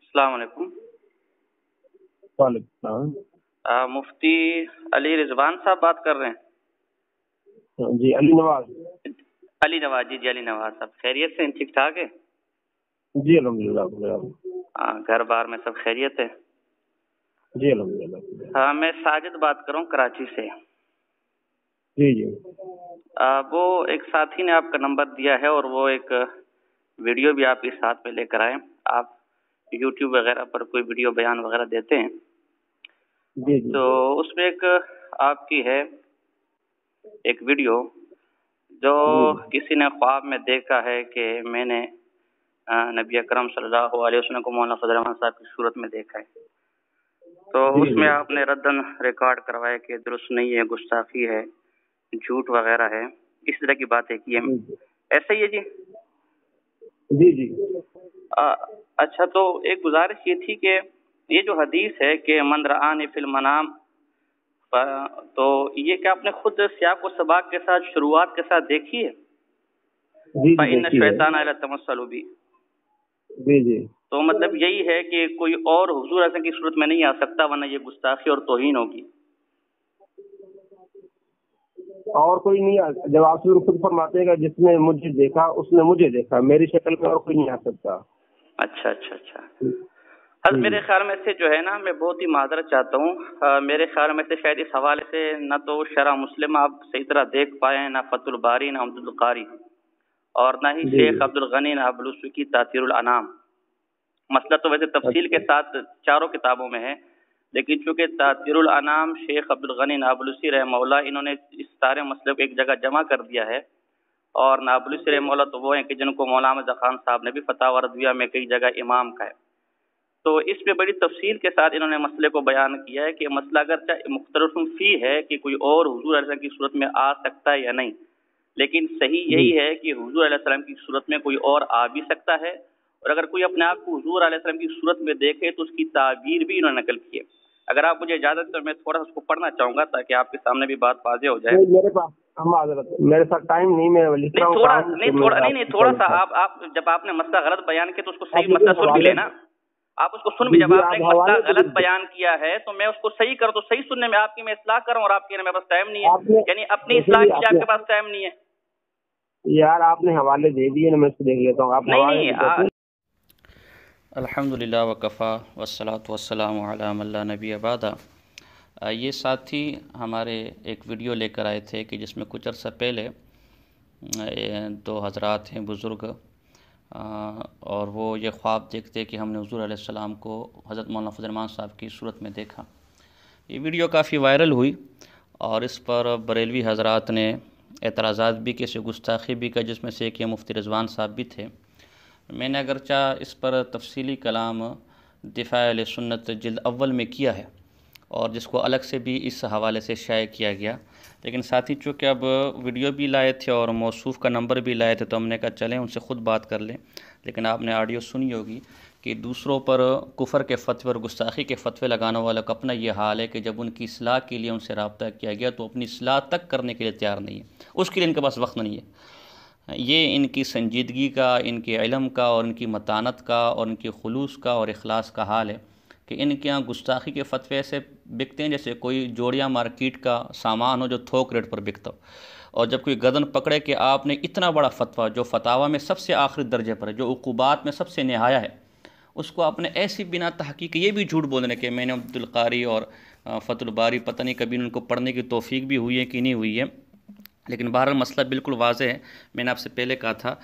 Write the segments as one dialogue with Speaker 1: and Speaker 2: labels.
Speaker 1: السلام علیکم۔
Speaker 2: وعلیکم السلام۔
Speaker 1: مفتی علی رضوان صاحب بات کر رہے ہیں؟
Speaker 2: جی علی نواز۔
Speaker 1: علی نواز جی علی نواز صاحب خیریت سے ہیں؟ ٹھیک ٹھاک ہے؟
Speaker 2: جی الحمدللہ۔
Speaker 1: گھر بار میں سب خیریت ہے؟
Speaker 2: جی الحمدللہ۔
Speaker 1: ہاں میں ساجد بات کر رہا ہوں کراچی سے۔
Speaker 2: جی
Speaker 1: وہ ایک ساتھی نے آپ کا نمبر دیا ہے اور وہ ایک ویڈیو بھی آپ کے ساتھ میں لے کر آئے۔ آپ یوٹیوب وغیرہ پر کوئی ویڈیو بیان وغیرہ دیتے ہیں؟
Speaker 2: جی
Speaker 1: تو اس میں ایک آپ کی ہے ایک ویڈیو جو کسی نے خواب میں دیکھا ہے کہ میں نے نبی اکرم صلی اللہ علیہ وسلم کو مولانا فضل الرحمان صاحب کی صورت میں دیکھا ہے۔ تو اس میں آپ نے ردن ریکارڈ کروایا کہ درست نہیں ہے، گستاخی ہے، جھوٹ وغیرہ ہے، اس طرح کی باتیں کی ہیں۔ ایسا ہی ہے جی؟
Speaker 2: جی
Speaker 1: اچھا، تو ایک گزارش یہ تھی کہ یہ جو حدیث ہے کہ من رآنی فی المنام، تو یہ کہ آپ نے خود سیاق و سباق کے ساتھ شروعات کے ساتھ دیکھی ہے؟ فإن الشیطان یتمثل بی۔
Speaker 2: جی
Speaker 1: تو مطلب یہی ہے کہ کوئی اور حضور ایسے کی صورت میں نہیں آ سکتا، ورنہ یہ گستاخی اور توہین ہوگی۔
Speaker 2: اور کوئی نہیں، جب آپ خود فرماتے ہیں کہ جس نے مجھے دیکھا اس نے مجھے دیکھا، میری شکل میں اور کوئی نہیں آ سکتا۔
Speaker 1: اچھا حضرت میرے خیال میں سے جو ہے نا، میں بہت ہی معذرت چاہتا ہوں، میرے خیال میں سے شاید اس حوالے سے نہ تو شرح مسلم آپ صحیح طرح دیکھ پائے، نہ فتح الباری، نہ عمدۃ القاری، اور نہ ہی شیخ عبد الغنی نابلسی کی تاثیر الانام۔ مسئلہ تو ویسے تفصیل کے ساتھ چاروں کتابوں میں ہے، لیکن چونکہ تاثیر الانام شیخ عبد الغنی نابلسی رحمہ اللہ انہوں نے اس سارے مسئلے کو ایک جگہ جمع کر دیا ہے، اور نابلسی رحمہ اللہ تو وہ ہیں کہ جن کو مولانا احمد خان صاحب نے بھی فتاوی رضویہ میں کئی جگہ امام کا ہے۔ تو اس میں بڑی تفصیل کے ساتھ انہوں نے مسئلے کو بیان کیا ہے کہ مسئلہ اگرچہ مختلف فی ہے کہ کوئی اور حضور علیہ السلام کی صورت میں آ سکتا ہے یا نہیں، لیکن صحیح یہی ہے کہ حضور علیہ السلام کی صورت میں کوئی اور آ بھی سکتا ہے، اور اگر کوئی اپنے آپ کو حضور علیہ السلام کی صورت میں دیکھے تو اس کی تعبیر بھی انہوں نے نقل کی ہے۔ اگر آپ مجھے اجازت تو میں تھوڑا اس کو پڑھنا چاہوں گا تاکہ آپ کے سامنے بھی بات واضح ہو جائے۔
Speaker 2: میرے پاس ٹائم نہیں، میں لکھ رہا ہوں۔
Speaker 1: تھوڑا سا آپ جب آپ نے مسئلہ غلط بیان کیا تو اس کو صحیح مسئلہ سن بھی لینا۔ آپ اس کو سن بھی، جب آپ نے مسئلہ غلط بیان کیا ہے تو میں اس کو صحیح کر دو، صحیح سننے میں آپ کی میں اصلاح کروں، اور آپ کے میرے پاس ٹائم نہیں ہے، یعنی اپنی اصلاح کے لیے آپ کے پاس ٹائم نہیں ہے۔
Speaker 2: یار آپ نے حوالے دے دیے نا، میں اس کو دیکھ لیتا ہوں۔ آپ
Speaker 1: نہیں الحمدللہ وکفا والصلاۃ والسلام علی من لا نبی بعد۔ یہ ساتھی ہمارے ایک ویڈیو لے کر آئے تھے کہ جس میں کچھ عرصہ پہلے دو حضرات ہیں بزرگ، اور وہ یہ خواب دیکھتے کہ ہم نے حضور علیہ السلام کو حضرت مولانا فضل الرحمان صاحب کی صورت میں دیکھا۔ یہ ویڈیو کافی وائرل ہوئی اور اس پر بریلوی حضرات نے اعتراضات بھی کیے، گستاخی بھی کا، جس میں سے کہ مفتی رضوان صاحب بھی تھے۔ میں نے اگرچہ اس پر تفصیلی کلام دفاع اہل سنت جلد اول میں کیا ہے، اور جس کو الگ سے بھی اس حوالے سے شائع کیا گیا، لیکن ساتھی چونکہ اب ویڈیو بھی لائے تھے اور موصوف کا نمبر بھی لائے تھے تو ہم نے کہا چلیں ان سے خود بات کر لیں۔ لیکن آپ نے آڈیو سنی ہوگی کہ دوسروں پر کفر کے فتوے اور گستاخی کے فتوے لگانے والوں کا اپنا یہ حال ہے کہ جب ان کی اصلاح کے لیے ان سے رابطہ کیا گیا تو اپنی اصلاح تک کرنے کے لیے تیار نہیں ہے، اس کے لیے ان کے پاس وقت نہیں ہے۔ یہ ان کی سنجیدگی کا، ان کے علم کا، اور ان کی متانت کا، اور ان کے خلوص کا اور اخلاص کا حال ہے کہ ان کے یہاں گستاخی کے فتوے ایسے بکتے ہیں جیسے کوئی جوڑیاں مارکیٹ کا سامان ہو جو تھوک ریٹ پر بکتا ہو، اور جب کوئی گردن پکڑے کہ آپ نے اتنا بڑا فتویٰ جو فتاویٰ میں سب سے آخری درجے پر ہے، جو عقوبات میں سب سے نہایا ہے، اس کو آپ نے ایسی بنا تحقیق، یہ بھی جھوٹ بولنے کہ میں نے عمدۃ القاری اور فتح الباری پتہ نہیں کبھی ان کو پڑھنے کی توفیق بھی ہوئی ہے کہ نہیں ہوئی ہے، لیکن بہرحال مسئلہ بالکل واضح ہے۔ میں نے آپ سے پہلے کہا تھا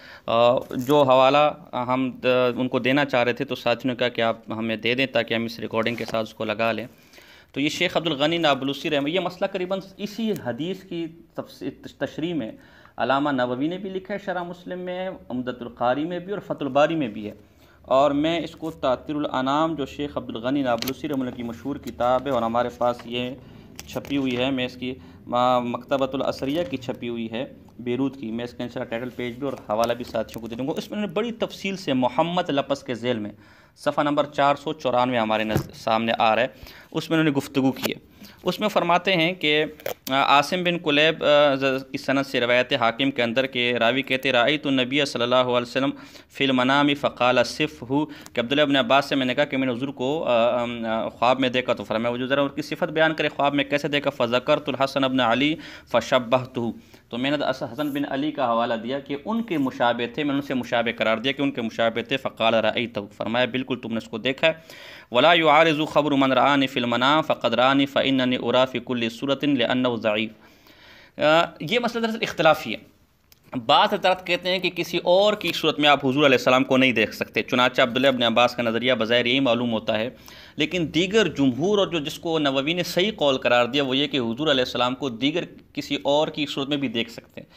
Speaker 1: جو حوالہ ہم ان کو دینا چاہ رہے تھے تو ساتھیوں نے کہا کہ آپ ہمیں دے دیں تاکہ ہم اس ریکارڈنگ کے ساتھ اس کو لگا لیں۔ تو یہ شیخ عبد الغنی نابلسی رحمہ، یہ مسئلہ قریباً اسی حدیث کی تشریح میں علامہ نووی نے بھی لکھا ہے، شرح مسلم میں ہے، عمدۃ القاری میں بھی اور فتح الباری میں بھی ہے، اور میں اس کو تاثیر الانام جو شیخ عبد الغنی نابلسی رحمہ اللہ کی مشہور کتاب ہے، اور ہمارے پاس یہ چھپی ہوئی ہے، میں اس کی مکتبۃ الاثریہ کی چھپی ہوئی ہے بیروت کی، میں اس کا انشاءاللہ ٹائٹل پیج بھی اور حوالہ بھی ساتھیوں کو دے دوں گا۔ اس میں انہوں نے بڑی تفصیل سے محمد لفظ کے ذیل میں صفحہ نمبر 494 ہمارے سامنے آ رہا ہے، اس میں انہوں نے گفتگو کی ہے۔ اس میں فرماتے ہیں کہ عاصم بن قلیب کی سند سے روایت حاکم کے اندر کہ راوی کہتے رأیت النبی صلی اللہ علیہ وسلم فی المنام فقال صفہ، کہ عبداللہ ابن عباس سے میں نے کہا کہ میں نے حضور کو خواب میں دیکھا، تو فرمایا وہ جو ذرا ان کی صفت بیان کرے خواب میں کیسے دیکھا، فذکرت الحسن بن علی فشبہتہ، تو میں نے حسن بن علی کا حوالہ دیا کہ ان کے مشابہ تھے، میں نے ان سے مشابہ قرار دیا کہ ان کے مشابہ تھے، فقال رأیتہ، فرمایا بالکل تم نے اس کو دیکھا ہے، ولا يعارض خبر من رآني في المنام فقد رآني فإنني أرى في كل صورة لأنه ضعیف۔ یہ مسئلہ دراصل اختلافی ہے۔ بعض حضرات کہتے ہیں کہ کسی اور کی صورت میں آپ حضور علیہ السلام کو نہیں دیکھ سکتے، چنانچہ عبداللہ ابن عباس کا نظریہ بظاہر یہی معلوم ہوتا ہے، لیکن دیگر جمہور اور جس کو نووی نے صحیح قول قرار دیا وہ یہ کہ حضور علیہ السلام کو دیگر کسی اور کی صورت میں بھی دیکھ سکتے ہیں۔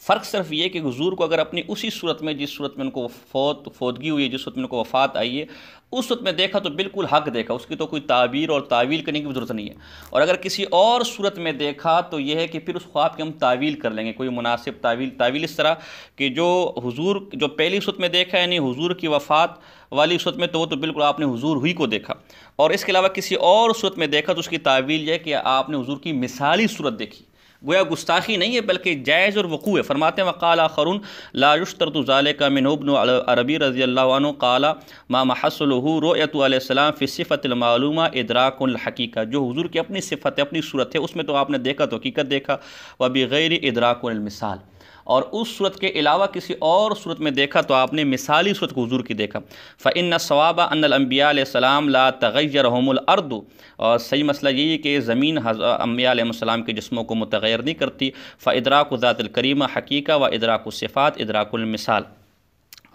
Speaker 1: فرق صرف یہ کہ حضور کو اگر اپنی اسی صورت میں جس صورت میں ان کو فوتگی ہوئی ہے، جس صورت میں ان کو وفات آئی ہے، اس صورت میں دیکھا تو بالکل حق دیکھا، اس کی تو کوئی تعبیر اور تعویل کرنے کی ضرورت نہیں ہے، اور اگر کسی اور صورت میں دیکھا تو یہ ہے کہ پھر اس خواب کی ہم تعویل کر لیں گے، کوئی مناسب تعویل اس طرح کہ جو حضور جو پہلی صورت میں دیکھا یعنی حضور کی وفات والی صورت میں تو وہ تو بالکل آپ نے حضور ہوئی کو دیکھا، اور اس کے علاوہ کسی اور صورت میں دیکھا تو اس کی تعویل یہ ہے کہ آپ نے حضور کی مثالی صورت دیکھی، گویا گستاخی نہیں ہے بلکہ جائز اور وقوع ہے۔ فرماتے ہیں وقال آخرون لا یشترط ذلک من ابن عربی رضی اللہ عنہ قال ما محصله رؤیت علیہ السلام فی صفت المعلومہ ادراک الحقیقہ، جو حضور کی اپنی صفت ہے اپنی صورت ہے اس میں تو آپ نے دیکھا تو حقیقت دیکھا، وبغیر ادراک المثال، اور اس صورت کے علاوہ کسی اور صورت میں دیکھا تو آپ نے مثالی صورت کو حضور کی دیکھا۔ فإن الصواب ان الانبیاء علیہ السلام لا تغیرهم الارض، اور صحیح مسئلہ یہی ہے کہ زمین انبیاء علیہ السلام کے جسموں کو متغیر نہیں کرتی، فادراک ذات الکریمہ حقیقہ و ادراک الصفات ادراک المثال۔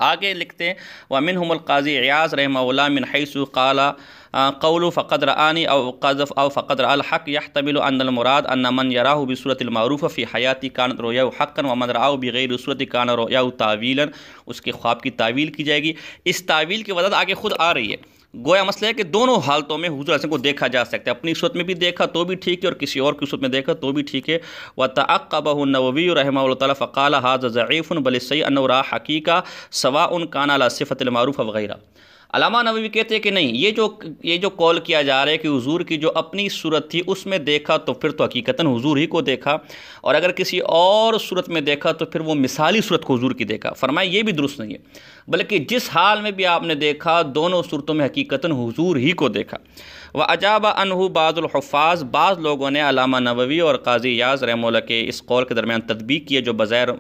Speaker 1: آگے لکھتے ہیں ومنہم القاضی عیاض رحمہ اللہ من حیث قال قول فقد رآنی او قذف او فقد رأى الحق يحتمل ان المراد ان من يراه بصورت المعروف في حیاتی كانت رؤیاه حقا ومن رآه بغیر صورت كان رؤیاه تعویلا، اس کے خواب کی تعویل کی جائے گی۔ اس تعویل کی وضاحت آگے خود آ رہی ہے، گویا مسئلہ ہے کہ دونوں حالتوں میں حضور علیہ السلام کو دیکھا جا سکتا ہے، اپنی صورت میں بھی دیکھا تو بھی ٹھیک ہے اور کسی اور کی صورت میں دیکھا تو بھی ٹھیک ہے۔ وتعقبه النووی رحمہ اللہ تعالی فقال هذا ضعیف بل الصحیح انه رأى حقیقہ سواء كان على صفت المعروف وغیرہ۔ علامہ نووی کہتے ہیں کہ نہیں، یہ جو قول کیا جا رہا ہے کہ حضور کی جو اپنی صورت تھی اس میں دیکھا تو پھر تو حقیقتاً حضور ہی کو دیکھا، اور اگر کسی اور صورت میں دیکھا تو پھر وہ مثالی صورت کو حضور کی دیکھا۔ فرمایا یہ بھی درست نہیں ہے، بلکہ جس حال میں بھی آپ نے دیکھا دونوں صورتوں میں حقیقتاً حضور ہی کو دیکھا۔ وَأَجَابَ عَنْهُ بعض الحفاظ، بعض لوگوں نے علامہ نووی اور قاضی عیاض رحمہ اللہ کے اس قول کے درمیان تطبیق کی ہے جو بظاہر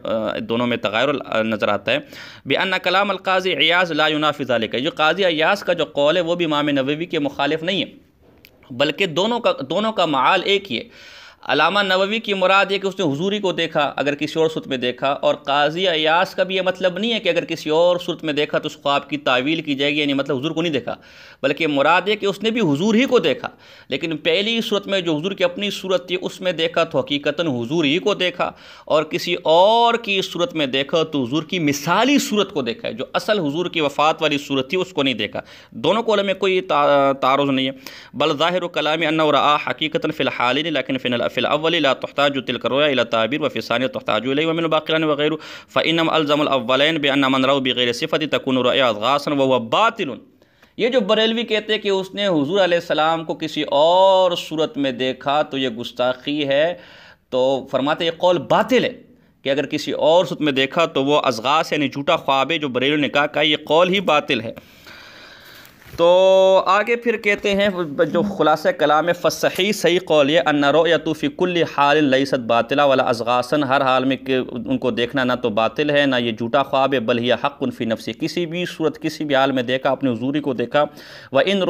Speaker 1: دونوں میں تغیر نظر آتا ہے، بِأَنَّ كَلَامَ الْقَاضِي عِياض لَا يُنَافِي ذَلِكَ، جو قاضی عیاض کا جو قول ہے وہ بھی امام نووی کے مخالف نہیں ہے، بلکہ دونوں کا معال ایک ہی ہے۔ علامہ نووی کی مراد ہے کہ اس نے حضوری کو دیکھا اگر کسی اور صورت میں دیکھا، اور قاضی عیاض کا بھی یہ مطلب نہیں ہے کہ اگر کسی اور صورت میں دیکھا تو اس خواب کی تعویل کی جائے گی، یعنی مطلب حضور کو نہیں دیکھا، بلکہ مراد ہے کہ اس نے بھی حضور ہی کو دیکھا، لیکن پہلی صورت میں جو حضور کی اپنی صورت تھی اس میں دیکھا تو حقیقتاً حضور ہی کو دیکھا، اور کسی اور کی صورت میں دیکھا تو حضور کی مثالی صورت کو دیکھا ہے، جو اصل حضور کی وفات والی صورت تھی اس کو نہیں دیکھا۔ دونوں قولوں میں کوئی تعارض نہیں ہے، بل ظاہر کلام انہ رآ حقیقتاً فی الحالین لیکن فی الاول لا تحتاج تلك الرؤيا الى تعبیر وفي الثانیہ تحتاج الیہ ومن باقیان وغیرہ فانما الزم الاولین بان من رأوا بغیر صفت تكون رؤیا اضغاثا وهو باطل۔ یہ جو بریلوی کہتے ہیں کہ اس نے حضور علیہ السلام کو کسی اور صورت میں دیکھا تو یہ گستاخی ہے، تو فرماتے یہ قول باطل ہے کہ اگر کسی اور صورت میں دیکھا تو وہ اضغاث یعنی جھوٹا خواب ہے، جو بریلوی نے کہا یہ قول ہی باطل ہے۔ تو آگے پھر کہتے ہیں جو خلاصہ کلام فصحیح صحیح قول یہ ان رؤیت فی کل حال لیست باطلہ ولا اضغاثا، ہر حال میں کہ ان کو دیکھنا نہ تو باطل ہے نہ یہ جھوٹا خواب ہے، بل ہی حق فی نفسی، کسی بھی صورت کسی بھی حال میں دیکھا اپنے حضوری کو دیکھا۔ وَإِن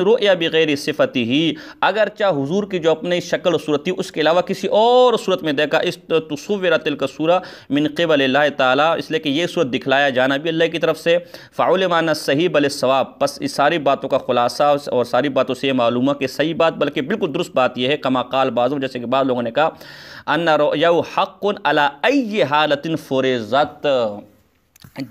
Speaker 1: رُؤْيَ بِغَيْرِ صِفَتِهِ، اگرچہ حضور کی جو اپنی شکل و صورت تھی اس کے علاوہ کسی اور صورت میں دیکھا، اس تصورت تلک الصورہ من قبل اللہ تعالیٰ، اس لیے کہ یہ صورت دکھلایا جانا بھی اللہ کی طرف سے، فعلم ان الصحیح بل الصواب، پس اس ساری باتوں کا خلاصہ اور ساری باتوں سے یہ معلوم ہے کہ صحیح بات بلکہ بالکل درست بات یہ ہے، کما قال بعضوں، جیسے کہ بعض لوگوں نے کہا ان رؤیہ حق علی ای حالت فرضت،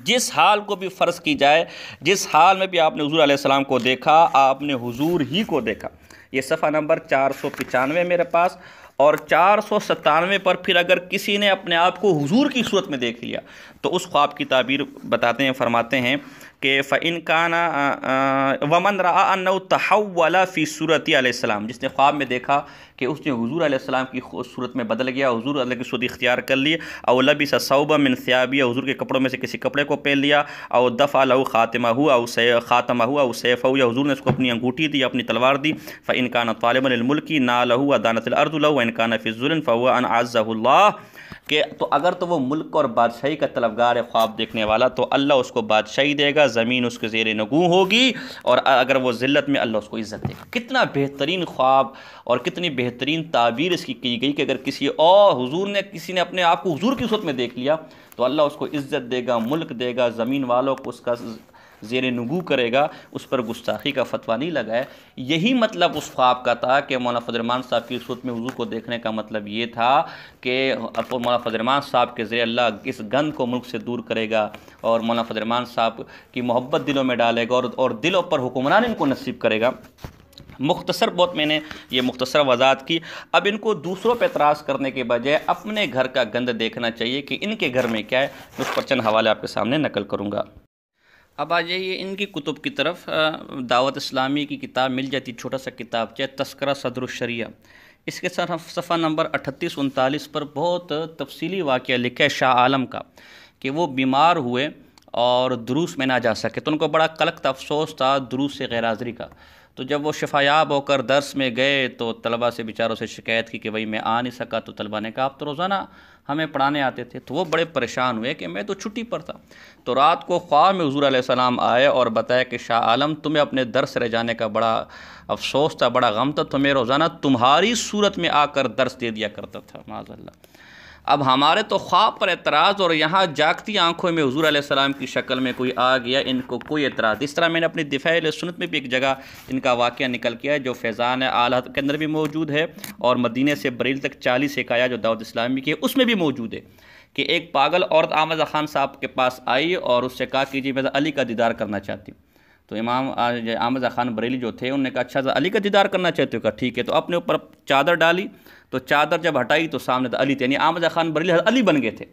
Speaker 1: جس حال کو بھی فرض کی جائے، جس حال میں بھی آپ نے حضور علیہ السلام کو دیکھا آپ نے حضور ہی کو دیکھا۔ یہ صفحہ نمبر 495 میرے پاس، اور 497 پر پھر اگر کسی نے اپنے آپ کو حضور کی صورت میں دیکھ لیا تو اس خواب کی تعبیر بتاتے ہیں، فرماتے ہیں کہ فَإِن كَانَ وَمَنْ رَأَى أَنَّهُ تَحَوَّلَ فِي صُورَتِ علیہ السلام، جس نے خواب میں دیکھا کہ اس نے حضور علیہ السلام کی صورت میں بدل گیا، حضور علیہ کی صورت اختیار کر لی، او لبس ثوبا من ثيابه، حضور کے کپڑوں میں سے کسی کپڑے کو پہن لیا، او دفع له خاتمه او سیفه، یا حضور نے اس کو اپنی انگوٹھی دی، اپنی تلوار دی، فإن كان طالبا للملك ناله ودانت الارض له، وإن كان في الظلم فهو ان عزه الله، کہ تو اگر تو وہ ملک اور بادشاہی کا طلبگار ہے خواب دیکھنے والا تو اللہ اس کو بادشاہی دے گا، زمین اس کے زیر نگوں ہوگی، اور اگر وہ ذلت میں اللہ اس کو عزت دے گا۔ کتنا بہترین خواب اور کتنی بہترین تعبیر اس کی گئی کہ اگر کسی اور حضور نے کسی نے اپنے آپ کو حضور کی صورت میں دیکھ لیا تو اللہ اس کو عزت دے گا، ملک دے گا، زمین والوں کو اس کا زیر نگو کرے گا، اس پر گستاخی کا فتویٰ نہیں لگائے۔ یہی مطلب اس خواب کا تھا کہ مولانا فضل الرحمان صاحب کی صورت میں حضور کو دیکھنے کا مطلب یہ تھا کہ مولانا فضل الرحمان صاحب کے ذریعے اللہ اس گند کو ملک سے دور کرے گا، اور مولانا فضل الرحمان صاحب کی محبت دلوں میں ڈالے گا، اور دلوں پر حکمران ان کو نصیب کرے گا۔ مختصر بہت میں نے یہ مختصر وضاحت کی۔ اب ان کو دوسروں پہ اعتراض کرنے کے بجائے اپنے گھر کا گند دیکھنا چاہیے کہ ان کے گھر میں کیا ہے۔ اس پر چند حوالے آپ کے سامنے نقل کروں گا۔ اب آ جائیے ان کی کتب کی طرف۔ دعوت اسلامی کی کتاب مل جاتی، چھوٹا سا کتاب چاہے تذکرہ صدر الشریعہ، اس کے ساتھ صفحہ نمبر 38-39 پر بہت تفصیلی واقعہ لکھا ہے شاہ عالم کا کہ وہ بیمار ہوئے اور دروس میں نہ جا سکے، تو ان کو بڑا قلق افسوس تھا دروس سے غیر حاضری کا۔ تو جب وہ شفایاب ہو کر درس میں گئے تو طلبہ سے بیچاروں سے شکایت کی کہ بھائی میں آ نہیں سکا، تو طلبہ نے کہا آپ تو روزانہ ہمیں پڑھانے آتے تھے۔ تو وہ بڑے پریشان ہوئے کہ میں تو چھٹی پر تھا۔ تو رات کو خواب میں حضور علیہ السلام آئے اور بتایا کہ شاہ عالم تمہیں اپنے درس رہ جانے کا بڑا افسوس تھا، بڑا غم تھا، تو میں روزانہ تمہاری صورت میں آ کر درس دے دیا کرتا تھا، معاذ اللہ۔ اب ہمارے تو خواب پر اعتراض، اور یہاں جاگتی آنکھوں میں حضور علیہ السلام کی شکل میں کوئی آ گیا، ان کو کوئی اعتراض۔ اس طرح میں نے اپنی دفاع اہل سنت میں بھی ایک جگہ ان کا واقعہ نکل کیا ہے جو فیضان اعلیٰ کے اندر بھی موجود ہے، اور مدینہ سے بریل تک 40 حکایات جو دعوت اسلامی کی ہے اس میں بھی موجود ہے، کہ ایک پاگل عورت احمد رضا خان صاحب کے پاس آئی اور اس سے کہا کہ جی میں علی کا دیدار کرنا چاہتی ہوں۔ تو امام احمد رضا خان بریلی جو تھے انہوں نے کہا اچھا علی کا دیدار کرنا چاہتے ہو؟ کہا ٹھیک ہے۔ تو اپنے اوپر چادر ڈالی، تو چادر جب ہٹائی تو سامنے تو علی تھے، یعنی احمد رضا خان بریلی علی بن گئے تھے۔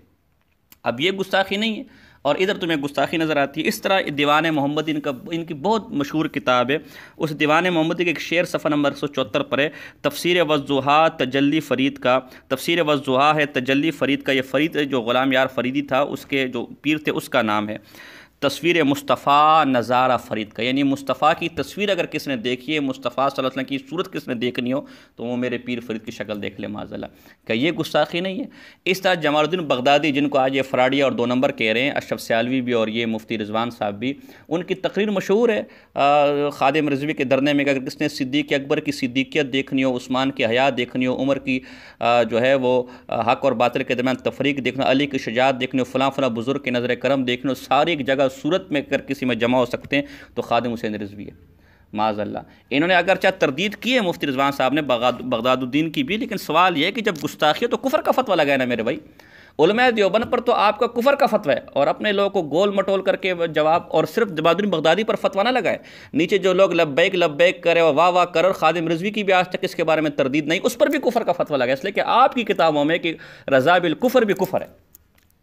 Speaker 1: اب یہ گستاخی نہیں ہے، اور ادھر تمہیں گستاخی نظر آتی ہے۔ اس طرح دیوان محمدی ان کی بہت مشہور کتاب ہے، اس دیوان محمدی کے ایک شعر صفحہ نمبر 174 پر ہے، تفسیر والضحیٰ تجلی فرید کا، تفسیر والضحیٰ ہے تجلی فرید کا۔ یہ فرید جو غلام یار فریدی تھا اس کے جو پیر تھے اس کا نام ہے۔ تصویر مصطفیٰ نظارہ فرید کا، یعنی مصطفیٰ کی تصویر اگر کس نے دیکھی ہے، مصطفیٰ صلی اللہ علیہ وسلم کی صورت کس نے دیکھنی ہو تو وہ میرے پیر فرید کی شکل دیکھ لے، معاذ اللہ۔ کہ یہ گستاخی نہیں ہے۔ اس طرح جمال الدین بغدادی جن کو آج یہ فراڈیا اور 2 نمبر کہہ رہے ہیں، اشرف سیالوی بھی اور یہ مفتی رضوان صاحب بھی، ان کی تقریر مشہور ہے خادم رضوی کے دھرنے میں کہ اگر کس نے صدیق اکبر کی صدیقیت دیکھنی ہو، عثمان کی حیات دیکھنی ہو، عمر کی جو ہے وہ حق اور باطل کے درمیان تفریق دیکھنا، علی کی شجاعت دیکھنی ہو، فلاں فلاں بزرگ کے نظر کرم دیکھنی ہو، ساری ایک جگہ صورت میں اگر کسی میں جمع ہو سکتے ہیں تو خادم حسین رضوی ہے، معاذ اللہ۔ انہوں نے اگرچہ تردید کی ہے مفتی رضوان صاحب نے بغداد الدین کی بھی، لیکن سوال یہ ہے کہ جب گستاخی ہے تو کفر کا فتویٰ لگائے نا میرے بھائی۔ علماء دیوبند پر تو آپ کا کفر کا فتویٰ ہے، اور اپنے لوگوں کو گول مٹول کر کے جواب، اور صرف جمال الدین بغدادی پر فتویٰ نہ لگائے، نیچے جو لوگ لبیک لبیک کرے اور واہ واہ کرے، اور خادم رضوی کی بھی آج تک اس کے بارے میں تردید نہیں، اس پر بھی کفر کا فتویٰ لگائے، اس لیے کہ آپ کی کتابوں میں کہ رضا بالکفر بھی کفر ہے،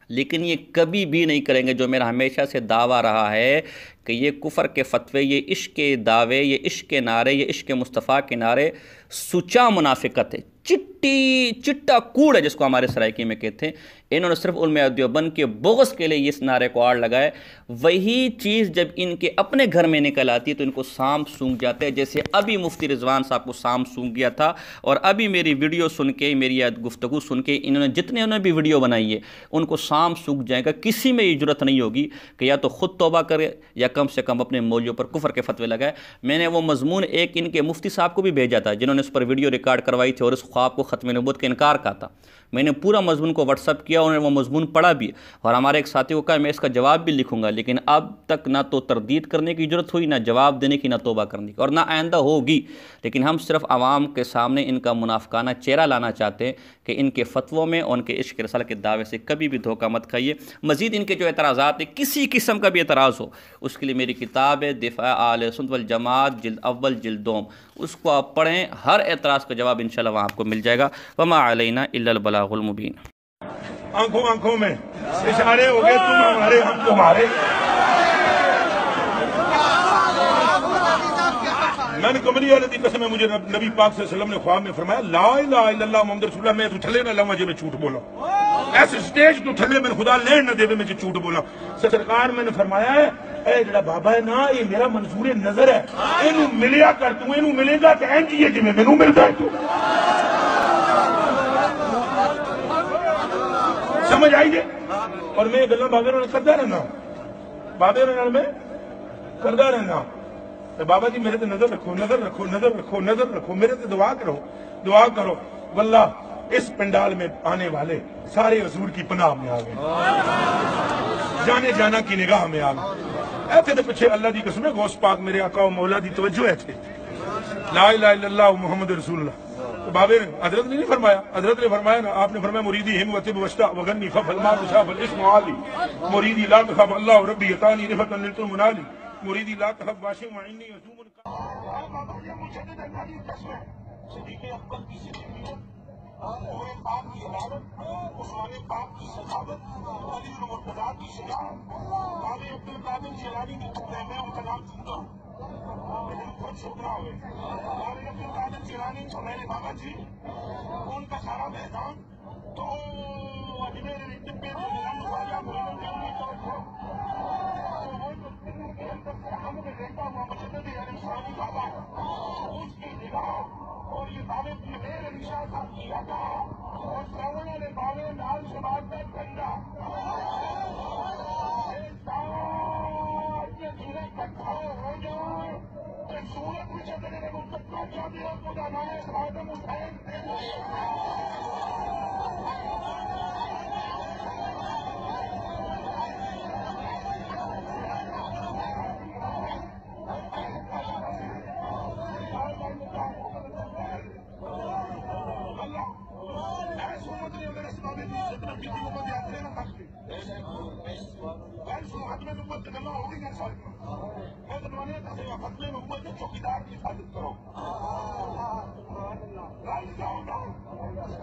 Speaker 1: لیکن یہ کبھی بھی نہیں کریں گے جو میرا ہمیشہ سے دعویٰ رہا ہے کہ یہ کفر کے فتوے، یہ عشق کے دعوے، یہ عشق کے نعرے، یہ عشق مصطفیٰ کے نعرے سچا منافقت ہے، چٹا کوڑ ہے جس کو ہمارے سرائکی میں کہتے ہیں۔ انہوں نے صرف علماء دیوبند کے بغض کے لیے اس نعرے کو آڑ لگائے، وہی چیز جب ان کے اپنے گھر میں نکل آتی ہے تو ان کو سانپ سونگ جاتے ہیں، جیسے ابھی مفتی رضوان صاحب کو سانپ سونگ گیا تھا، اور ابھی میری ویڈیو سن کے، میری گفتگو سن کے انہوں نے بھی ویڈیو بنائی ہے ان کو سانپ سونگ جائے گا۔ کسی میں یہ جرت نہیں ہوگی کہ یا تو خود توبہ کرے یا کم سے کم اپنے مولویوں پر کفر کے فتوے لگائے۔ میں نے وہ مضمون ایک ان کے مفتی صاحب کو بھی بھیجا تھا جنہوں نے اس پر ویڈیو ریکارڈ کروائی تھی اور اس خواب کو ختم نبوت کے انکار کا تھا، میں نے پورا مضمون کو واٹس ایپ کیا، انہوں نے وہ مضمون پڑھا بھی، اور ہمارے ایک ساتھی کو کہا میں اس کا جواب بھی لکھوں گا، لیکن اب تک نہ تو تردید کرنے کی ضرورت ہوئی، نہ جواب دینے کی، نہ توبہ کرنے کی، اور نہ آئندہ ہوگی۔ لیکن ہم صرف عوام کے سامنے ان کا منافقانہ چہرہ لانا چاہتے ہیں کہ ان کے فتووں میں اور ان کے عشق رسالت کے دعوے سے کبھی بھی دھوکہ مت کھائیے۔ مزید ان کے جو اعتراضات ہیں، کسی قسم کا بھی اعتراض ہو، اس کے لیے میری کتاب ہے دفاع اہل سنت والجماعت جلد اول جلد دوم، اس کو آپ پڑھیں، ہر اعتراض کا جواب انشاءاللہ وہاں آپ کو مل جائے گا۔ وما علینا الا البلاغ المبین۔
Speaker 3: آنکھوں میں اشارے ہو گئے، تم ہمارے ہم تمہارے، میں نے کمری والے کی قسم ہے مجھے نبی پاک صلی اللہ علیہ وسلم نے خواب میں فرمایا لا الہ الا اللہ محمد رسول اللہ میں تو تھلے نہ لواں جی میں جھوٹ بولا ایسے سٹیج تو تھلے میں خدا لین نہ دے میں جھوٹ بولا سرکار میں نے فرمایا ہے اے جڑا بابا ہے نا یہ میرا منظور نظر ہے اینو ملیا کر تو اینو ملے گا کہ این جی میں مینوں ملدا ہے تو سمجھ آئی جی اور میں گلاں بابے نال کردا رہنا بابے نال میں کردا رہنا بابا جی میرے تے نظر رکھو نظر رکھو نظر رکھو نظر رکھو میرے تے دعا کرو واللہ اس پنڈال میں آنے والے سارے حضور کی پناہ میں آ گئے جانے جانا کی نگاہ میں آ گئے ایتھے دے پیچھے اللہ دی قسم ہے غوث پاک میرے آقا و مولا دی توجہ ہے تھے لا الہ الا اللہ محمد رسول اللہ بابے نے حضرت نے نہیں فرمایا حضرت نے فرمایا نا آپ نے فرمایا مریدی ہم وطب وشتا وغنی خف المال وشاف الاسم عالی مریدی لا تخف اللہ ربی یتانی رفتا نلت المنالی مریدی لا تخف واشم وعنی یزوم صدیق اکبر کی صدیقیت عمر پاک کی عدالت عثمان پاک کی سخاوت علی المرتضیٰ کی شجاعت قاضی عبد القادر جیلانی کی میں ان کا نام سنتا ہوں لیکن خود شکرا ہوئے قاضی عبد القادر جیلانی جو میرے بابا جی ان کا سارا میدان تو اجمیر ڈبے میں ملن خواجہ معین الجانی تو ہم نے دیکھا ہوا مجدد علی ثانی بابا اس کی نگاہ اور یہ بابے کی میرے نشا صاحب کیا تھا اور ساون والے بابے لال شباب کا کنڈا یہ دھیرے کٹھا ہو جائے کہ سورت میں چلنے لگے ان تک پہنچا دیا خدا نام خادم حسین چوکیدار کی حفاظت کرو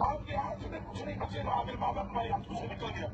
Speaker 3: آپ کے ہاتھ سے کچھ نہیں بچے گا آخر بابا تمہارے ہاتھوں سے نکل گیا